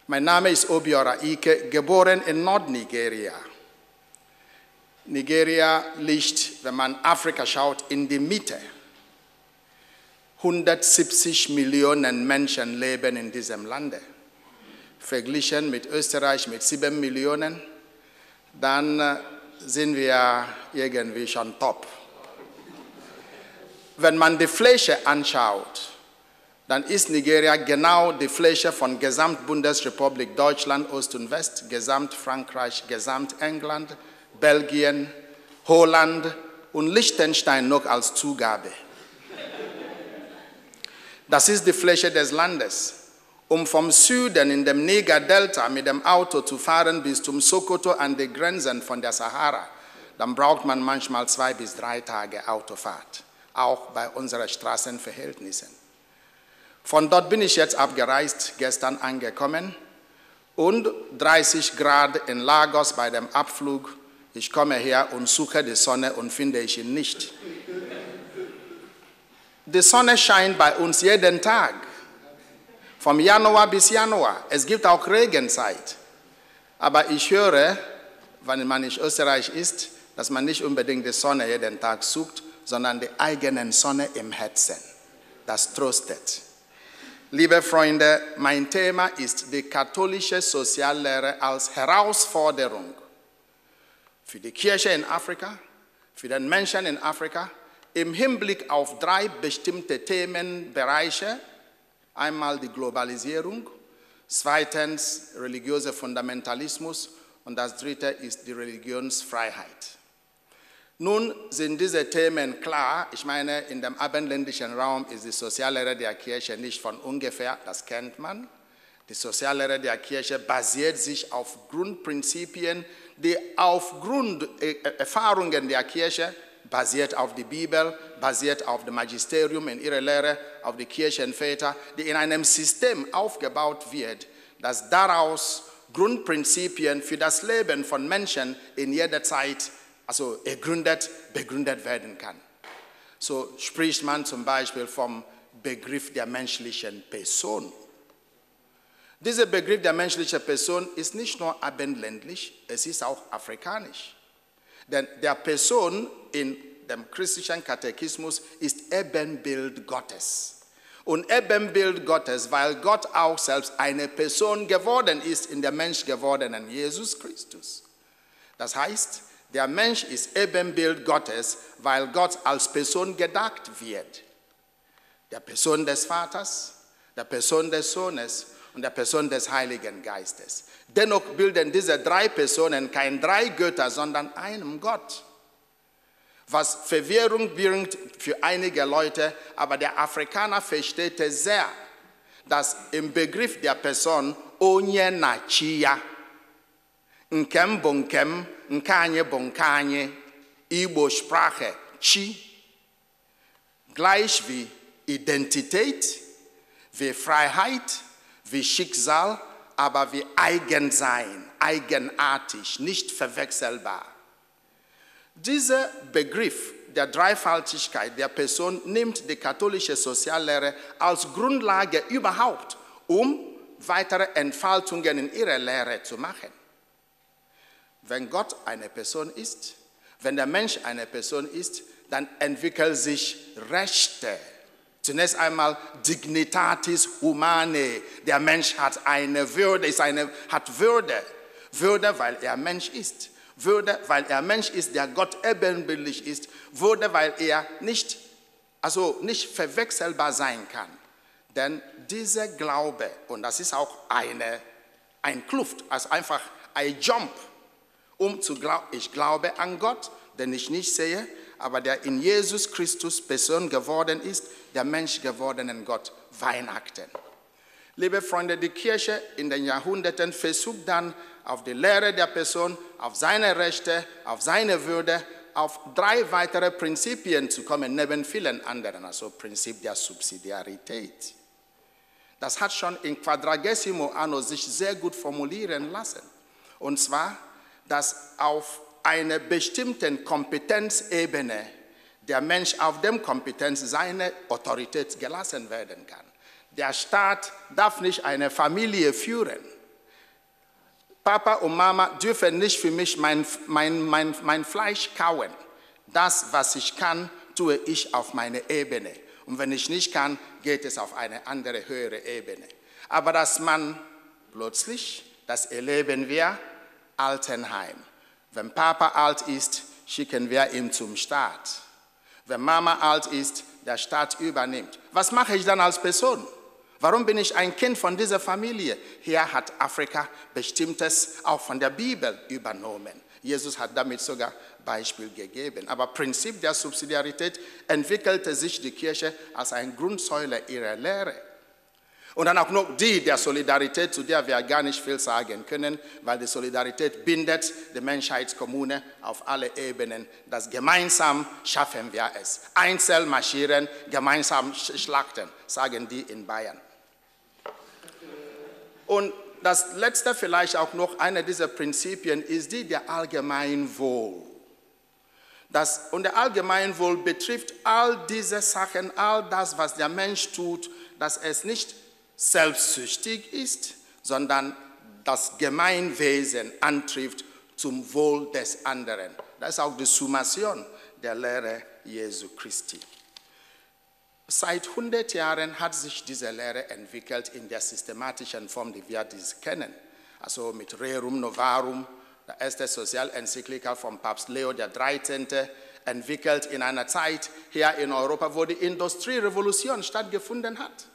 Mein Name ist Obiora Ike, geboren in Nordnigeria. Nigeria liegt, wenn man Afrika schaut, in die Mitte. 170 Millionen Menschen leben in diesem Lande. Verglichen mit Österreich mit 7 Millionen, dann sind wir irgendwie schon top. Wenn man die Fläche anschaut, dann ist Nigeria genau die Fläche von Gesamtbundesrepublik Deutschland, Ost und West, Gesamtfrankreich, Gesamtengland, Belgien, Holland und Liechtenstein noch als Zugabe. Das ist die Fläche des Landes. Um vom Süden in dem Niger-Delta mit dem Auto zu fahren bis zum Sokoto an die Grenzen von der Sahara, dann braucht man manchmal 2 bis 3 Tage Autofahrt, auch bei unseren Straßenverhältnissen. Von dort bin ich jetzt abgereist, gestern angekommen und 30 Grad in Lagos bei dem Abflug. Ich komme her und suche die Sonne und finde ich ihn nicht. Die Sonne scheint bei uns jeden Tag, vom Januar bis Januar. Es gibt auch Regenzeit. Aber ich höre, wenn man in Österreich ist, dass man nicht unbedingt die Sonne jeden Tag sucht, sondern die eigene Sonne im Herzen. Das tröstet. Liebe Freunde, mein Thema ist die katholische Soziallehre als Herausforderung für die Kirche in Afrika, für den Menschen in Afrika, im Hinblick auf 3 bestimmte Themenbereiche. Einmal die Globalisierung, zweitens religiöser Fundamentalismus und das dritte ist die Religionsfreiheit. Nun sind diese Themen klar. Ich meine, in dem abendländischen Raum ist die Soziallehre der Kirche nicht von ungefähr, das kennt man. Die Soziallehre der Kirche basiert sich auf Grundprinzipien, die auf Grunderfahrungen der Kirche, basiert auf die Bibel, basiert auf dem Magisterium in ihrer Lehre, auf die Kirchenväter, die in einem System aufgebaut wird, das daraus Grundprinzipien für das Leben von Menschen in jeder Zeit begründet werden kann. So spricht man zum Beispiel vom Begriff der menschlichen Person. Dieser Begriff der menschlichen Person ist nicht nur abendländlich, es ist auch afrikanisch. Denn der Person in dem christlichen Katechismus ist Ebenbild Gottes. Und Ebenbild Gottes, weil Gott auch selbst eine Person geworden ist in der menschgewordenen Jesus Christus. Das heißt, der Mensch ist Ebenbild Gottes, weil Gott als Person gedacht wird. Der Person des Vaters, der Person des Sohnes und der Person des Heiligen Geistes. Dennoch bilden diese 3 Personen kein 3 Götter, sondern einen Gott. Was Verwirrung bringt für einige Leute, aber der Afrikaner versteht es sehr, dass im Begriff der Person Onye na Chia, Nkem Bonkem, Nkanye Bonkanye, Igbo-Sprache Chi, gleich wie Identität, wie Freiheit, wie Schicksal, aber wie Eigensein, eigenartig, nicht verwechselbar. Dieser Begriff der Dreifaltigkeit der Person nimmt die katholische Soziallehre als Grundlage überhaupt, um weitere Entfaltungen in ihrer Lehre zu machen. Wenn Gott eine Person ist, wenn der Mensch eine Person ist, dann entwickeln sich Rechte. Zunächst einmal Dignitatis Humanae. Der Mensch hat eine Würde, hat Würde. Würde, weil er Mensch ist. Würde, weil er Mensch ist, der Gott ebenbildlich ist. Würde, weil er nicht verwechselbar sein kann. Denn dieser Glaube, und das ist auch ein Kluft, also einfach ein Jump, ich glaube an Gott, den ich nicht sehe, aber der in Jesus Christus Person geworden ist, der Mensch gewordenen Gott, Weihnachten. Liebe Freunde, die Kirche in den Jahrhunderten versucht dann auf die Lehre der Person, auf seine Rechte, auf seine Würde auf 3 weitere Prinzipien zu kommen, neben vielen anderen, also Prinzip der Subsidiarität. Das hat schon in Quadragesimo Anno sich sehr gut formulieren lassen. Und zwar, dass auf einer bestimmten Kompetenzebene der Mensch auf dem Kompetenz seine Autorität gelassen werden kann. Der Staat darf nicht eine Familie führen. Papa und Mama dürfen nicht für mich mein Fleisch kauen. Das, was ich kann, tue ich auf meine Ebene. Und wenn ich nicht kann, geht es auf eine andere, höhere Ebene. Aber dass man plötzlich, das erleben wir, Altenheim. Wenn Papa alt ist, schicken wir ihn zum Staat. Wenn Mama alt ist, der Staat übernimmt. Was mache ich dann als Person? Warum bin ich ein Kind von dieser Familie? Hier hat Afrika Bestimmtes auch von der Bibel übernommen. Jesus hat damit sogar Beispiel gegeben. Aber Prinzip der Subsidiarität entwickelte sich die Kirche als eine Grundsäule ihrer Lehre. Und dann auch noch die der Solidarität, zu der wir gar nicht viel sagen können, weil die Solidarität bindet die Menschheitskommune auf alle Ebenen. Das gemeinsam schaffen wir es. Einzeln marschieren, gemeinsam schlachten, sagen die in Bayern. Und das letzte vielleicht auch noch, eine dieser Prinzipien ist die der Allgemeinwohl. Und der Allgemeinwohl betrifft all diese Sachen, all das, was der Mensch tut, dass es nicht selbstsüchtig ist, sondern das Gemeinwesen antrifft zum Wohl des anderen. Das ist auch die Summation der Lehre Jesu Christi. Seit 100 Jahren hat sich diese Lehre entwickelt in der systematischen Form, die wir dies kennen. Also mit Rerum Novarum, der erste Sozialenzyklika von Papst Leo XIII., entwickelt in einer Zeit hier in Europa, wo die Industrierevolution stattgefunden hat.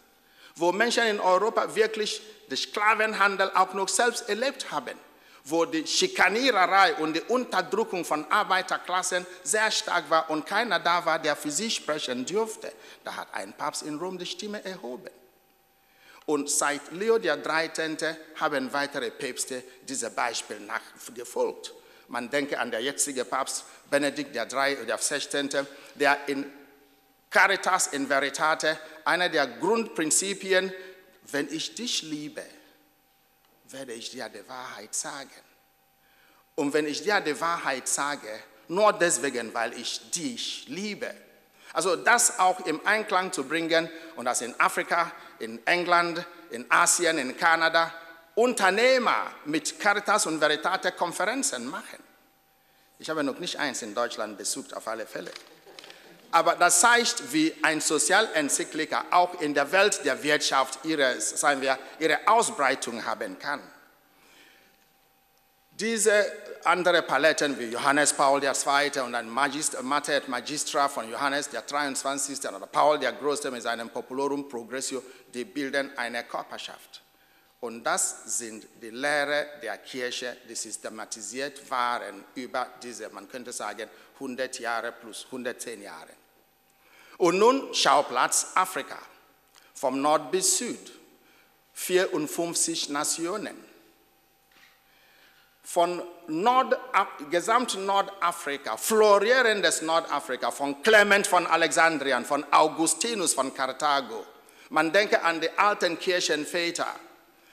Wo Menschen in Europa wirklich den Sklavenhandel auch noch selbst erlebt haben, wo die Schikaniererei und die Unterdrückung von Arbeiterklassen sehr stark war und keiner da war, der für sie sprechen dürfte. Da hat ein Papst in Rom die Stimme erhoben. Und seit Leo XIII. Haben weitere Päpste diesem Beispiel nachgefolgt. Man denke an den jetzigen Papst Benedikt XVI., der in Caritas in Veritate, einer der Grundprinzipien, wenn ich dich liebe, werde ich dir die Wahrheit sagen. Und wenn ich dir die Wahrheit sage, nur deswegen, weil ich dich liebe. Also das auch im Einklang zu bringen und das in Afrika, in England, in Asien, in Kanada, Unternehmer mit Caritas und Veritate Konferenzen machen. Ich habe noch nicht eins in Deutschland besucht, auf alle Fälle. Aber das zeigt, wie ein Sozialenzyklika auch in der Welt der Wirtschaft ihre Ausbreitung haben kann. Diese andere Paletten wie Johannes Paul II. Und ein Mater et Magistra von Johannes der 23. oder Paul der Große mit seinem Populorum Progressio, die bilden eine Körperschaft. Und das sind die Lehre der Kirche, die systematisiert waren über diese, man könnte sagen, 100 Jahre plus 110 Jahre. Und nun Schauplatz Afrika, vom Nord bis Süd, 54 Nationen. Von gesamt Nordafrika, florierendes Nordafrika, von Clement von Alexandrien, von Augustinus von Karthago. Man denke an die alten Kirchenväter,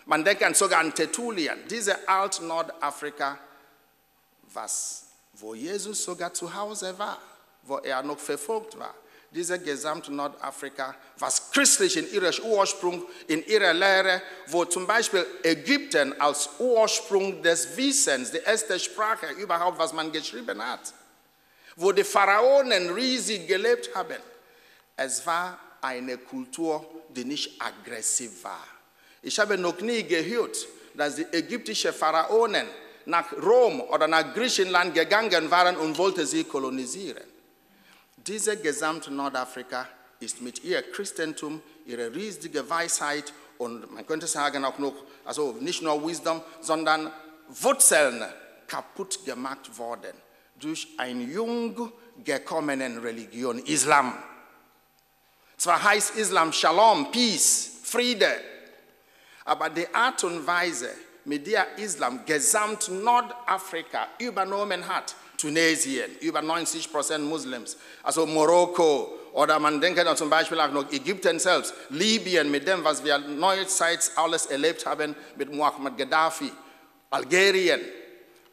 man denke sogar an Tertullien, diese Alt-Nordafrika, wo Jesus sogar zu Hause war, wo er noch verfolgt war. Diese gesamte Nordafrika, was christlich in ihrem Ursprung, in ihrer Lehre, wo zum Beispiel Ägypten als Ursprung des Wissens, die erste Sprache überhaupt, was man geschrieben hat, wo die Pharaonen riesig gelebt haben. Es war eine Kultur, die nicht aggressiv war. Ich habe noch nie gehört, dass die ägyptischen Pharaonen nach Rom oder nach Griechenland gegangen waren und wollten sie kolonisieren. Diese gesamte Nordafrika ist mit ihr Christentum, ihre riesige Weisheit und man könnte sagen auch noch, also nicht nur Wisdom, sondern Wurzeln kaputt gemacht worden durch eine jung gekommene Religion, Islam. Zwar heißt Islam Shalom, Peace, Friede, aber die Art und Weise, mit der Islam gesamt Nordafrika übernommen hat, Tunesien, über 90% Muslims, also Marokko, oder man denke dann zum Beispiel auch noch Ägypten selbst, Libyen mit dem, was wir neuezeit alles erlebt haben mit Muammar Gaddafi, Algerien,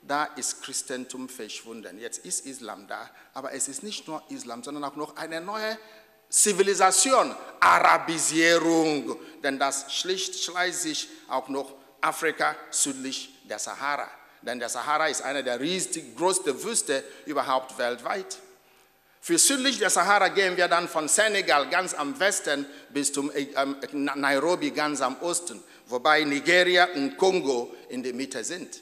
da ist Christentum verschwunden. Jetzt ist Islam da, aber es ist nicht nur Islam, sondern auch noch eine neue Zivilisation, Arabisierung, denn das schleicht sich auch noch Afrika südlich der Sahara. Denn der Sahara ist eine der größten Wüsten überhaupt weltweit. Für südlich der Sahara gehen wir dann von Senegal ganz am Westen bis zum Nairobi ganz am Osten, wobei Nigeria und Kongo in der Mitte sind.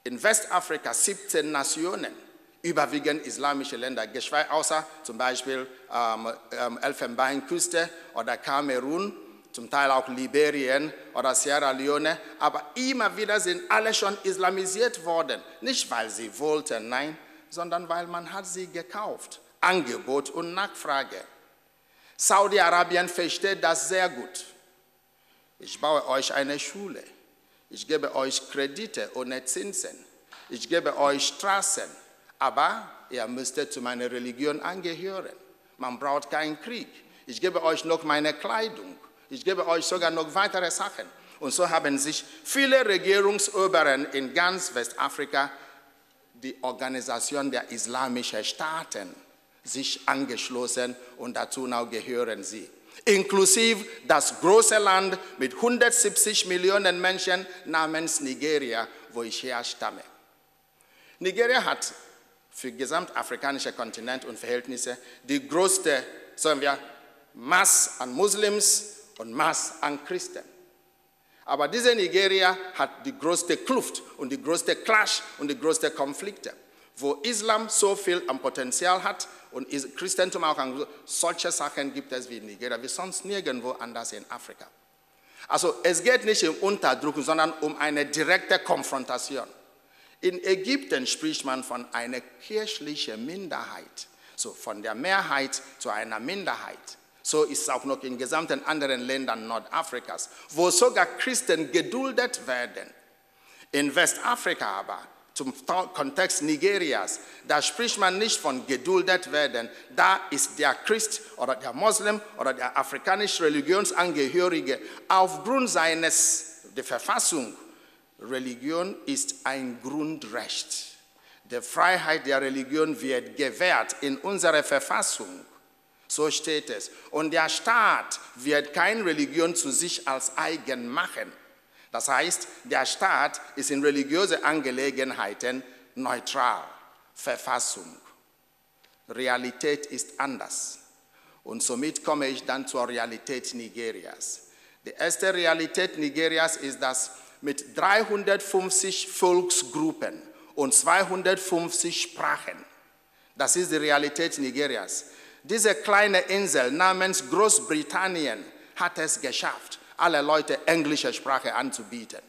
In Westafrika 17 Nationen, überwiegend islamische Länder, außer zum Beispiel Elfenbeinküste oder Kamerun, zum Teil auch Liberien oder Sierra Leone, aber immer wieder sind alle schon islamisiert worden. Nicht, weil sie wollten, nein, sondern weil man hat sie gekauft. Angebot und Nachfrage. Saudi-Arabien versteht das sehr gut. Ich baue euch eine Schule. Ich gebe euch Kredite ohne Zinsen. Ich gebe euch Straßen. Aber ihr müsstet zu meiner Religion angehören. Man braucht keinen Krieg. Ich gebe euch noch meine Kleidung. Ich gebe euch sogar noch weitere Sachen. Und so haben sich viele Regierungsoberen in ganz Westafrika die Organisation der islamischen Staaten sich angeschlossen und dazu now gehören sie. Inklusive das große Land mit 170 Millionen Menschen namens Nigeria, wo ich herstamme. Nigeria hat für den gesamtafrikanischen Kontinent und Verhältnisse die größte, sagen wir, Masse an Muslims und Masse an Christen. Aber diese Nigeria hat die größte Kluft und die größte Clash und die größte Konflikte, wo Islam so viel am Potenzial hat und Christentum auch an solche Sachen gibt es wie in Nigeria, wie sonst nirgendwo anders in Afrika. Also es geht nicht um Unterdrückung, sondern um eine direkte Konfrontation. In Ägypten spricht man von einer kirchlichen Minderheit, so von der Mehrheit zu einer Minderheit. So ist es auch noch in gesamten anderen Ländern Nordafrikas, wo sogar Christen geduldet werden. In Westafrika aber, zum Kontext Nigerias, da spricht man nicht von geduldet werden. Da ist der Christ oder der Moslem oder der afrikanische Religionsangehörige aufgrund der Verfassung. Religion ist ein Grundrecht. Die Freiheit der Religion wird gewährt in unserer Verfassung. So steht es. Und der Staat wird keine Religion zu sich als eigen machen. Das heißt, der Staat ist in religiöse Angelegenheiten neutral. Verfassung. Realität ist anders. Und somit komme ich dann zur Realität Nigerias. Die erste Realität Nigerias ist, dass mit 350 Volksgruppen und 250 Sprachen, das ist die Realität Nigerias. Diese kleine Insel namens Großbritannien hat es geschafft, alle Leute englische Sprache anzubieten.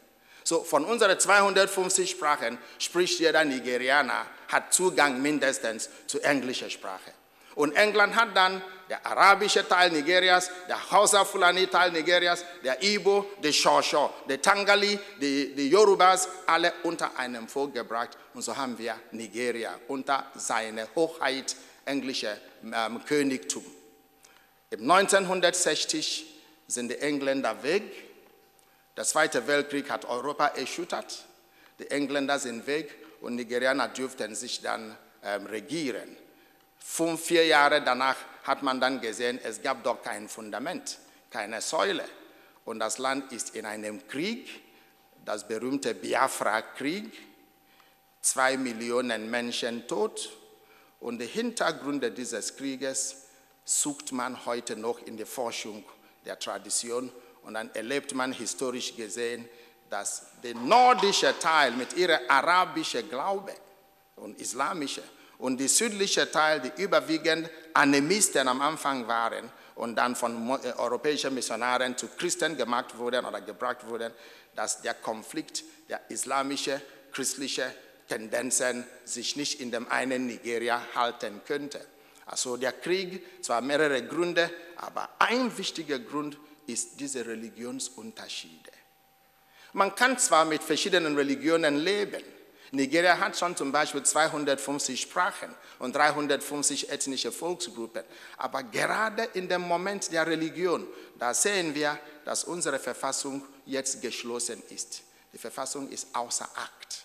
So, von unseren 250 Sprachen spricht jeder Nigerianer, hat Zugang mindestens zu englischer Sprache. Und England hat dann der arabische Teil Nigerias, der Hausa-Fulani-Teil Nigerias, der Igbo, der Shosho, der Tangali, die Yorubas, alle unter einem Volk gebracht. Und so haben wir Nigeria unter seiner Hoheit englische Königtum. Im 1960 sind die Engländer weg. Der Zweite Weltkrieg hat Europa erschüttert. Die Engländer sind weg und Nigerianer dürften sich dann regieren. 4 Jahre danach hat man dann gesehen, es gab doch kein Fundament, keine Säule. Und das Land ist in einem Krieg, das berühmte Biafra-Krieg, 2 Millionen Menschen tot. Und die Hintergründe dieses Krieges sucht man heute noch in der Forschung der Tradition. Und dann erlebt man historisch gesehen, dass der nordische Teil mit ihrem arabischen Glaube und islamische und der südliche Teil, die überwiegend Animisten am Anfang waren und dann von europäischen Missionaren zu Christen gemacht wurden oder gebracht wurden, dass der Konflikt der islamische, christliche Tendenzen sich nicht in dem einen Nigeria halten könnte. Also der Krieg, zwar mehrere Gründe, aber ein wichtiger Grund ist diese Religionsunterschiede. Man kann zwar mit verschiedenen Religionen leben, Nigeria hat schon zum Beispiel 250 Sprachen und 350 ethnische Volksgruppen. Aber gerade in dem Moment der Religion, da sehen wir, dass unsere Verfassung jetzt geschlossen ist. Die Verfassung ist außer Akt.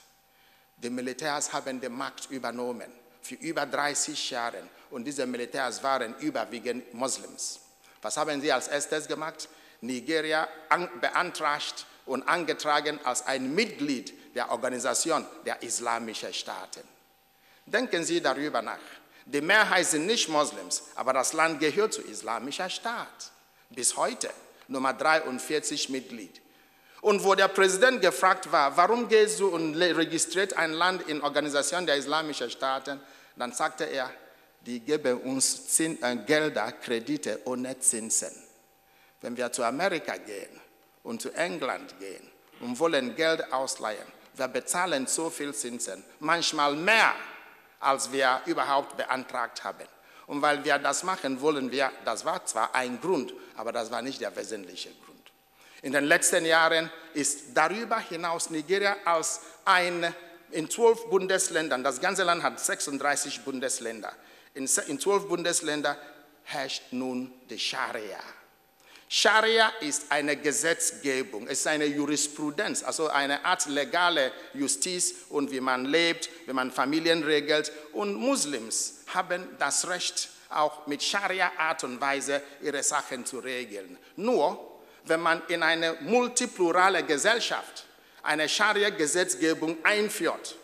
Die Militärs haben die Macht übernommen für über 30 Jahre und diese Militärs waren überwiegend Moslems. Was haben sie als erstes gemacht? Nigeria beantragt und angetragen als ein Mitglied der Organisation der islamischen Staaten. Denken Sie darüber nach. Die Mehrheit sind nicht Moslems, aber das Land gehört zu islamischer Staat. Bis heute Nummer 43 Mitglied. Und wo der Präsident gefragt war, warum gehst du und registriert ein Land in Organisation der islamischen Staaten, dann sagte er, die geben uns Gelder, Kredite ohne Zinsen. Wenn wir zu Amerika gehen und zu England gehen und wollen Geld ausleihen, wir bezahlen so viel Zinsen, manchmal mehr, als wir überhaupt beantragt haben. Und weil wir das machen, wollen wir, das war zwar ein Grund, aber das war nicht der wesentliche Grund. In den letzten Jahren ist darüber hinaus Nigeria als in 12 Bundesländern, das ganze Land hat 36 Bundesländer, in 12 Bundesländern herrscht nun die Scharia. Scharia ist eine Gesetzgebung, es ist eine Jurisprudenz, also eine Art legale Justiz und wie man lebt, wie man Familien regelt. Und Muslims haben das Recht, auch mit Scharia-Art und Weise ihre Sachen zu regeln. Nur, wenn man in eine multiplurale Gesellschaft eine Scharia-Gesetzgebung einführt,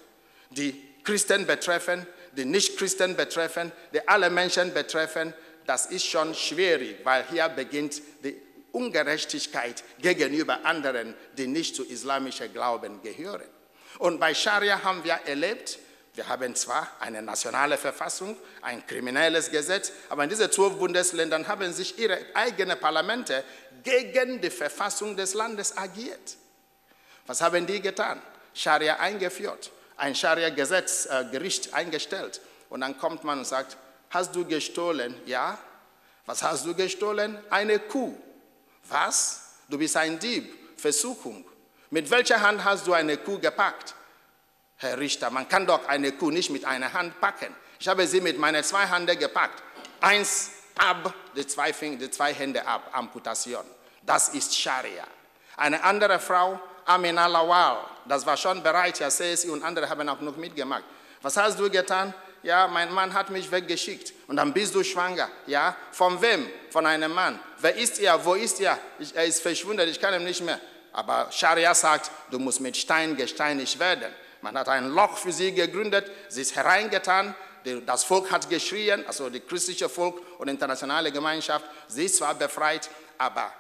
die Christen betreffen, die Nicht-Christen betreffen, die alle Menschen betreffen, das ist schon schwierig, weil hier beginnt die Ungerechtigkeit gegenüber anderen, die nicht zu islamischen Glauben gehören. Und bei Scharia haben wir erlebt, wir haben zwar eine nationale Verfassung, ein kriminelles Gesetz, aber in diesen 12 Bundesländern haben sich ihre eigenen Parlamente gegen die Verfassung des Landes agiert. Was haben die getan? Scharia eingeführt, ein Scharia-Gericht eingestellt. Und dann kommt man und sagt, hast du gestohlen? Ja. Was hast du gestohlen? Eine Kuh. Was? Du bist ein Dieb. Versuchung. Mit welcher Hand hast du eine Kuh gepackt? Herr Richter, man kann doch eine Kuh nicht mit einer Hand packen. Ich habe sie mit meinen 2 Händen gepackt. Eins ab, die zwei Hände ab. Amputation. Das ist Scharia. Eine andere Frau, Amina Lawal, das war schon bereit, ja, CSI und andere haben auch noch mitgemacht. Was hast du getan? Ja, mein Mann hat mich weggeschickt. Und dann bist du schwanger. Ja, von wem? Von einem Mann. Wer ist er? Wo ist er? Er ist verschwunden, ich kann ihn nicht mehr. Aber Scharia sagt, du musst mit Stein gesteinigt werden. Man hat ein Loch für sie gegründet, sie ist hereingetan, das Volk hat geschrien, also das christliche Volk und die internationale Gemeinschaft, sie ist zwar befreit, aber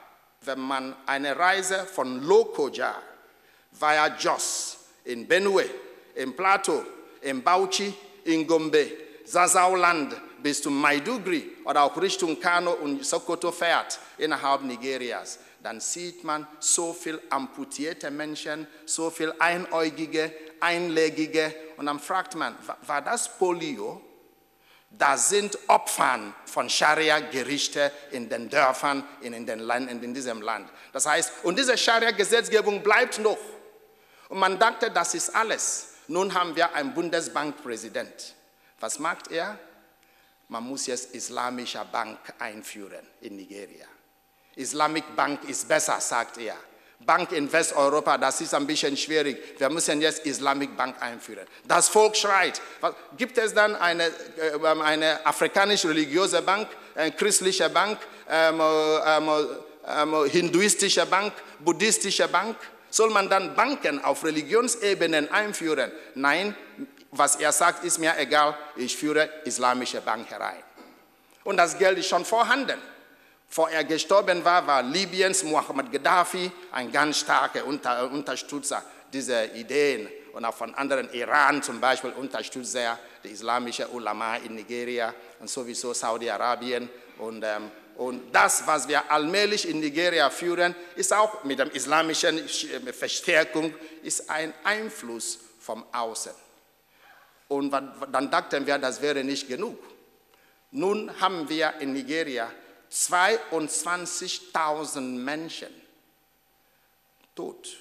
wenn man eine Reise von Lokoja via Jos, in Benue, in Plateau, in Bauchi, in Gombe, Sasauland bis zum Maiduguri oder auch Richtung Kano und Sokoto fährt, innerhalb Nigerias, dann sieht man so viel amputierte Menschen, so viel Einäugige, Einlegige. Und dann fragt man, war das Polio? Da sind Opfer von Scharia-Gerichte in den Dörfern, in diesem Land. Das heißt, und diese Scharia-Gesetzgebung bleibt noch. Und man dachte, das ist alles. Nun haben wir einen Bundesbankpräsident. Was macht er? Man muss jetzt islamische Bank einführen in Nigeria. Islamic Bank ist besser, sagt er. Bank in Westeuropa, das ist ein bisschen schwierig. Wir müssen jetzt Islamic Bank einführen. Das Volk schreit. Gibt es dann eine afrikanisch-religiöse Bank, eine christliche Bank, hinduistische Bank, buddhistische Bank? Soll man dann Banken auf Religionsebenen einführen? Nein, was er sagt, ist mir egal, ich führe islamische Bank herein. Und das Geld ist schon vorhanden. Bevor er gestorben war, war Libyens Muammar Gaddafi ein ganz starker Unterstützer dieser Ideen. Und auch von anderen, Iran zum Beispiel, unterstützt er die islamische Ulama in Nigeria und sowieso Saudi-Arabien. Und das, was wir allmählich in Nigeria führen, ist auch mit der islamischen Verstärkung, ist ein Einfluss vom Außen. Und dann dachten wir, das wäre nicht genug. Nun haben wir in Nigeria 22.000 Menschen tot,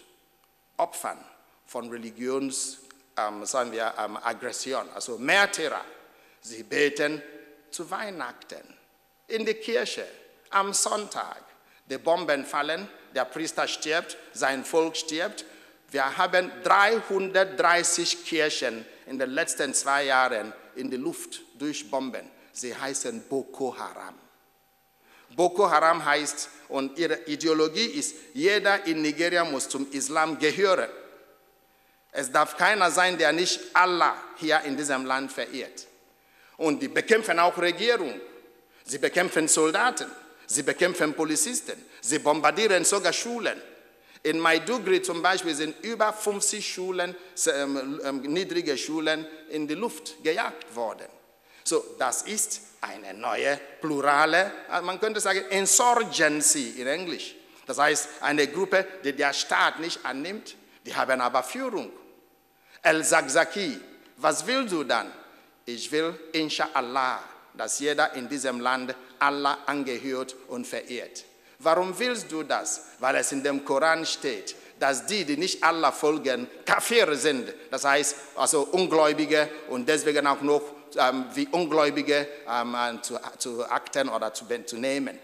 Opfern von Religionsgewalt sagen wir, Aggression, also Märtyrer. Sie beten zu Weihnachten, in die Kirche, am Sonntag. Die Bomben fallen, der Priester stirbt, sein Volk stirbt. Wir haben 330 Kirchen in den letzten 2 Jahren in die Luft durch Bomben. Sie heißen Boko Haram. Boko Haram heißt, und ihre Ideologie ist, jeder in Nigeria muss zum Islam gehören. Es darf keiner sein, der nicht Allah hier in diesem Land verehrt. Und die bekämpfen auch Regierung. Sie bekämpfen Soldaten. Sie bekämpfen Polizisten. Sie bombardieren sogar Schulen. In Maiduguri zum Beispiel sind über 50 Schulen, niedrige Schulen in die Luft gejagt worden. So, das ist eine neue, plurale, man könnte sagen, Insurgency in Englisch. Das heißt, eine Gruppe, die der Staat nicht annimmt, die haben aber Führung. El-Zakzaki, was willst du dann? Ich will, inshallah, dass jeder in diesem Land Allah angehört und verehrt. Warum willst du das? Weil es in dem Koran steht, dass die nicht Allah folgen, Kafir sind. Das heißt, also Ungläubige und deswegen auch noch wie Ungläubige zu akten oder zu nehmen.